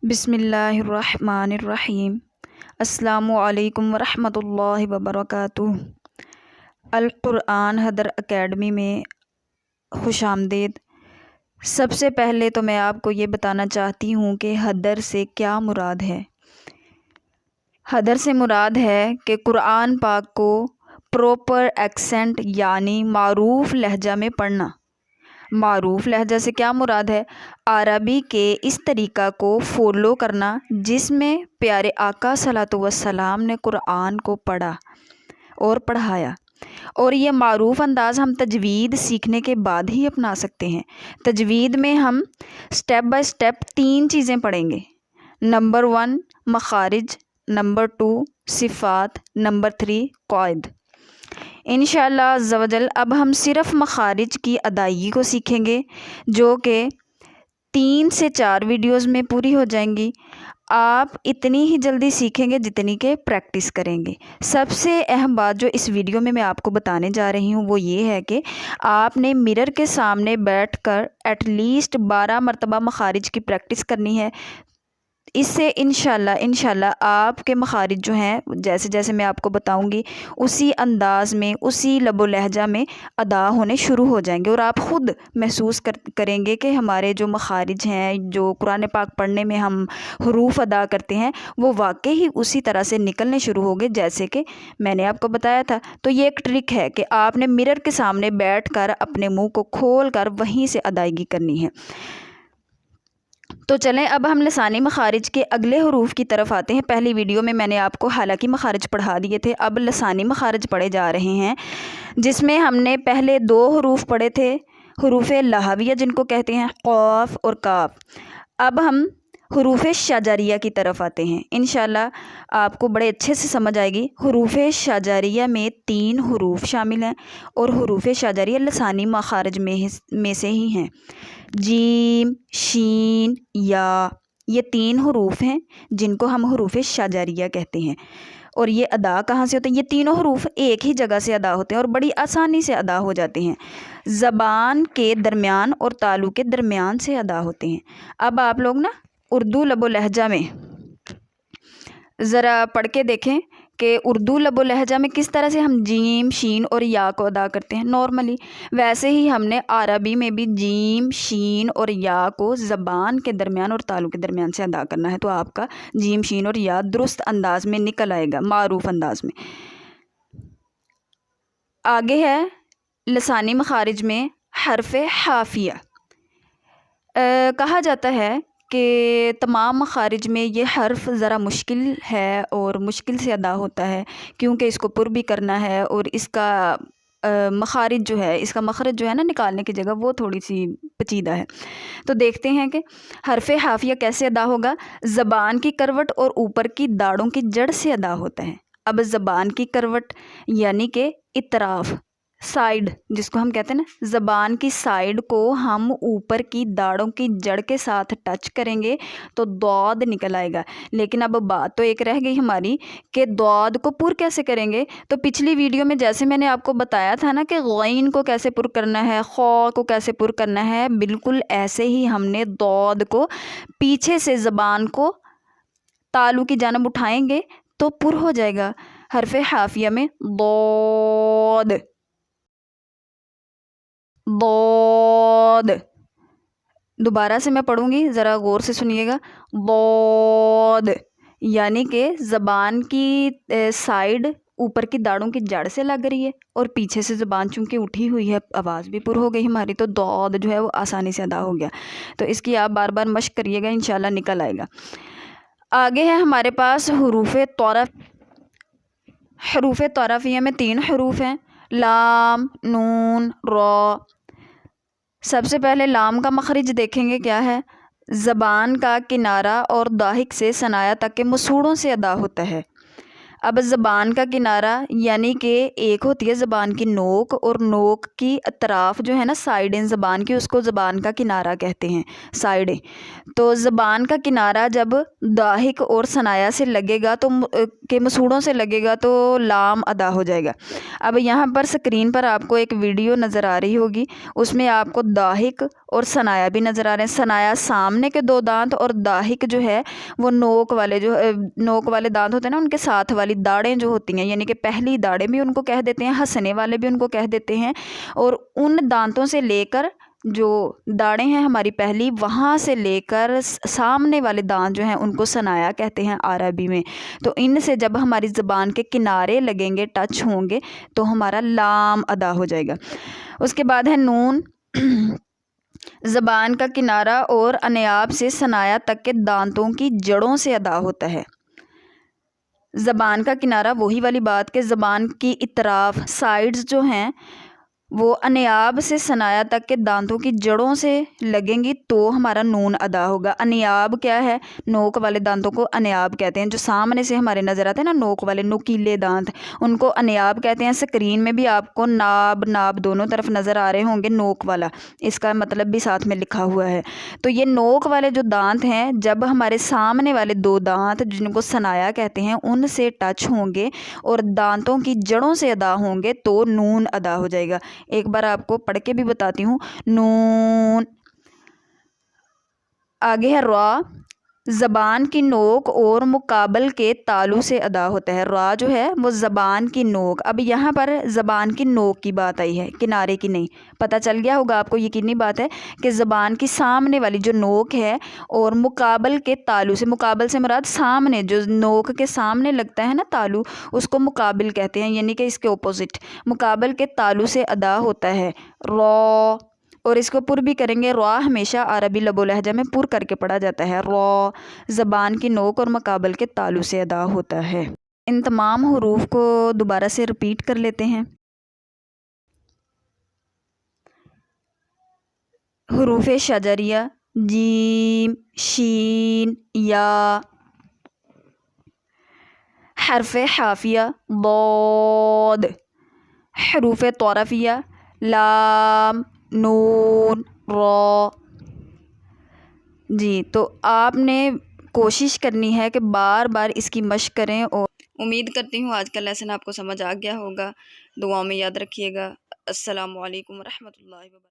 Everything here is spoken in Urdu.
بسم اللہ الرحمن الرحیم۔ السلام علیکم ورحمۃ اللہ وبرکاتہ۔ القرآن حدر اکیڈمی میں خوش آمدید۔ سب سے پہلے تو میں آپ کو یہ بتانا چاہتی ہوں کہ حدر سے کیا مراد ہے۔ حدر سے مراد ہے کہ قرآن پاک کو پراپر ایکسنٹ یعنی معروف لہجہ میں پڑھنا۔ معروف لہجہ سے کیا مراد ہے؟ عربی کے اس طریقہ کو فالو کرنا جس میں پیارے آقا صلوات والسلام نے قرآن کو پڑھا اور پڑھایا، اور یہ معروف انداز ہم تجوید سیکھنے کے بعد ہی اپنا سکتے ہیں۔ تجوید میں ہم سٹیپ بائی سٹیپ 3 چیزیں پڑھیں گے۔ نمبر 1 مخارج، نمبر 2 صفات، نمبر 3 قواعد۔ انشاءاللہ عز و جل اب ہم صرف مخارج کی ادائیگی کو سیکھیں گے، جو کہ 3 سے 4 ویڈیوز میں پوری ہو جائیں گی۔ آپ اتنی ہی جلدی سیکھیں گے جتنی کہ پریکٹس کریں گے۔ سب سے اہم بات جو اس ویڈیو میں آپ کو بتانے جا رہی ہوں وہ یہ ہے کہ آپ نے مرر کے سامنے بیٹھ کر ایٹ لیسٹ 12 مرتبہ مخارج کی پریکٹس کرنی ہے۔ اس سے انشاءاللہ آپ کے مخارج جو ہیں جیسے جیسے میں آپ کو بتاؤں گی اسی انداز میں، اسی لب و لہجہ میں ادا ہونے شروع ہو جائیں گے، اور آپ خود محسوس کریں گے کہ ہمارے جو مخارج ہیں، جو قرآن پاک پڑھنے میں ہم حروف ادا کرتے ہیں، وہ واقعی ہی اسی طرح سے نکلنے شروع ہو گئے جیسے کہ میں نے آپ کو بتایا تھا۔ تو یہ ایک ٹرک ہے کہ آپ نے مرر کے سامنے بیٹھ کر اپنے منہ کو کھول کر وہیں سے ادائیگی کرنی ہے۔ تو چلیں اب ہم لسانی مخارج کے اگلے حروف کی طرف آتے ہیں۔ پہلی ویڈیو میں نے آپ کو حلقی مخارج پڑھا دیے تھے، اب لسانی مخارج پڑھے جا رہے ہیں، جس میں ہم نے پہلے 2 حروف پڑھے تھے، حروف لہویہ جن کو کہتے ہیں، قاف اور کاف۔ اب ہم حروف شجریہ کی طرف آتے ہیں۔ انشاءاللہ آپ کو بڑے اچھے سے سمجھ آئے گی۔ حروف شجریہ میں 3 حروف شامل ہیں، اور حروف شجریہ لسانی مخارج میں سے ہی ہیں۔ جیم، شین، یا، یہ 3 حروف ہیں جن کو ہم حروف شجریہ کہتے ہیں۔ اور یہ ادا کہاں سے ہوتے ہیں؟ یہ تینوں حروف ایک ہی جگہ سے ادا ہوتے ہیں اور بڑی آسانی سے ادا ہو جاتے ہیں، زبان کے درمیان اور تالو کے درمیان سے ادا ہوتے ہیں۔ اب آپ لوگ نا اردو لب و لہجہ میں ذرا پڑھ کے دیکھیں کہ اردو لب و لہجہ میں کس طرح سے ہم جیم، شین اور یا کو ادا کرتے ہیں نارملی، ویسے ہی ہم نے عربی میں بھی جیم، شین اور یا کو زبان کے درمیان اور تالو کے درمیان سے ادا کرنا ہے، تو آپ کا جیم، شین اور یا درست انداز میں نکل آئے گا، معروف انداز میں۔ آگے ہے لسانی مخارج میں حرف حافیہ۔ کہا جاتا ہے کہ تمام مخارج میں یہ حرف ذرا مشکل ہے اور مشکل سے ادا ہوتا ہے، کیونکہ اس کو پر بھی کرنا ہے، اور اس کا مخارج جو ہے، اس کا مخرج جو ہے نا نکالنے کی جگہ وہ تھوڑی سی پیچیدہ ہے۔ تو دیکھتے ہیں کہ حرف حافیہ کیسے ادا ہوگا۔ زبان کی کروٹ اور اوپر کی داڑھوں کی جڑ سے ادا ہوتا ہے۔ اب زبان کی کروٹ یعنی کہ اطراف، سائیڈ جس کو ہم کہتے ہیں نا، زبان کی سائیڈ کو ہم اوپر کی داڑھوں کی جڑ کے ساتھ ٹچ کریں گے تو ضاد نکل آئے گا۔ لیکن اب بات تو ایک رہ گئی ہماری کہ ضاد کو پر کیسے کریں گے۔ تو پچھلی ویڈیو میں جیسے میں نے آپ کو بتایا تھا نا کہ غین کو کیسے پر کرنا ہے، خا کو کیسے پر کرنا ہے، بالکل ایسے ہی ہم نے ضاد کو پیچھے سے زبان کو تالو کی جانب اٹھائیں گے تو پر ہو جائے گا۔ حرف حافیہ میں ضاد، ضاد، دوبارہ سے میں پڑھوں گی، ذرا غور سے سنیے گا۔ ضاد یعنی کہ زبان کی سائیڈ اوپر کی داڑھوں کی جڑ سے لگ رہی ہے، اور پیچھے سے زبان چونکہ اٹھی ہوئی ہے، آواز بھی پر ہو گئی ہماری، تو ضاد جو ہے وہ آسانی سے ادا ہو گیا۔ تو اس کی آپ بار بار مشق کریے گا، انشاءاللہ نکل آئے گا۔ آگے ہے ہمارے پاس حروف طرف۔ حروف طرفیہ میں 3 حروف ہیں، لام، نون، را۔ سب سے پہلے لام کا مخرج دیکھیں گے کیا ہے۔ زبان کا کنارہ اور ضاحک سے ثنایا تک کے مسوڑوں سے ادا ہوتا ہے۔ اب زبان کا کنارہ یعنی کہ ایک ہوتی ہے زبان کی نوک، اور نوک کی اطراف جو ہے نا سائڈیں زبان کی، اس کو زبان کا کنارہ کہتے ہیں، سائڈیں۔ تو زبان کا کنارہ جب ضاحک اور ثنایا سے لگے گا تو کے مسوڑوں سے لگے گا تو لام ادا ہو جائے گا۔ اب یہاں پر سکرین پر آپ کو ایک ویڈیو نظر آ رہی ہوگی، اس میں آپ کو ضاحک اور ثنایا بھی نظر آ رہے ہیں۔ ثنایا سامنے کے 2 دانت، اور ضاحک جو ہے وہ نوک والے دانت ہوتے ہیں نا، ان کے ساتھ والی داڑیں جو ہوتی ہیں، یعنی کہ پہلی داڑیں بھی ان کو کہہ دیتے ہیں، ہنسنے والے بھی ان کو کہہ دیتے ہیں، اور ان دانتوں سے لے کر جو داڑیں ہیں ہماری پہلی، وہاں سے لے کر سامنے والے دانت جو ہیں ان کو ثنایا کہتے ہیں عربی میں۔ تو ان سے جب ہماری زبان کے کنارے لگیں گے، ٹچ ہوں گے، تو ہمارا لام ادا ہو جائے گا۔ اس کے بعد ہے نون۔ زبان کا کنارہ اور انیاب سے ثنایا تک کے دانتوں کی جڑوں سے ادا ہوتا ہے۔ زبان کا کنارہ وہی والی بات کہ زبان کی اطراف سائڈز جو ہیں وہ انیاب سے ثنایا تک کے دانتوں کی جڑوں سے لگیں گی تو ہمارا نون ادا ہوگا۔ انیاب کیا ہے؟ نوک والے دانتوں کو انیاب کہتے ہیں، جو سامنے سے ہمارے نظر آتے ہیں نا نوک والے نوکیلے دانت، ان کو انیاب کہتے ہیں۔ سکرین میں بھی آپ کو ناب دونوں طرف نظر آ رہے ہوں گے، نوک والا، اس کا مطلب بھی ساتھ میں لکھا ہوا ہے۔ تو یہ نوک والے جو دانت ہیں، جب ہمارے سامنے والے 2 دانت جن کو ثنایا کہتے ہیں ان سے ٹچ ہوں گے اور دانتوں کی جڑوں سے ادا ہوں گے تو نون ادا ہو جائے گا۔ ایک بار آپ کو پڑھ کے بھی بتاتی ہوں، نون۔ آگے ہے را۔ زبان کی نوک اور مقابل کے تالو سے ادا ہوتا ہے۔ را جو ہے وہ زبان کی نوک۔ اب یہاں پر زبان کی نوک کی بات آئی ہے، کنارے کی نہیں۔ پتہ چل گیا ہوگا آپ کو، یقینی بات ہے کہ زبان کی سامنے والی جو نوک ہے اور مقابل کے تالو سے، مقابل سے مراد سامنے، جو نوک کے سامنے لگتا ہے نا تالو، اس کو مقابل کہتے ہیں، یعنی کہ اس کے اپوزٹ، مقابل کے تالو سے ادا ہوتا ہے را۔ اور اس کو پر بھی کریں گے، را ہمیشہ عربی لب و لہجہ میں پر کر کے پڑھا جاتا ہے۔ را زبان کی نوک اور مقابل کے تالو سے ادا ہوتا ہے۔ ان تمام حروف کو دوبارہ سے رپیٹ کر لیتے ہیں۔ حروف شجریہ: جیم، شین، یا۔ حرف حافیہ: ضاد۔ حروف طرفیہ: لام، نون، را۔ جی تو آپ نے کوشش کرنی ہے کہ بار بار اس کی مشق کریں، اور امید کرتی ہوں آج کا لیسن آپ کو سمجھ آ گیا ہوگا۔ دعاؤں میں یاد رکھیے گا۔ السلام علیکم ورحمۃ اللہ وبرکاتہ۔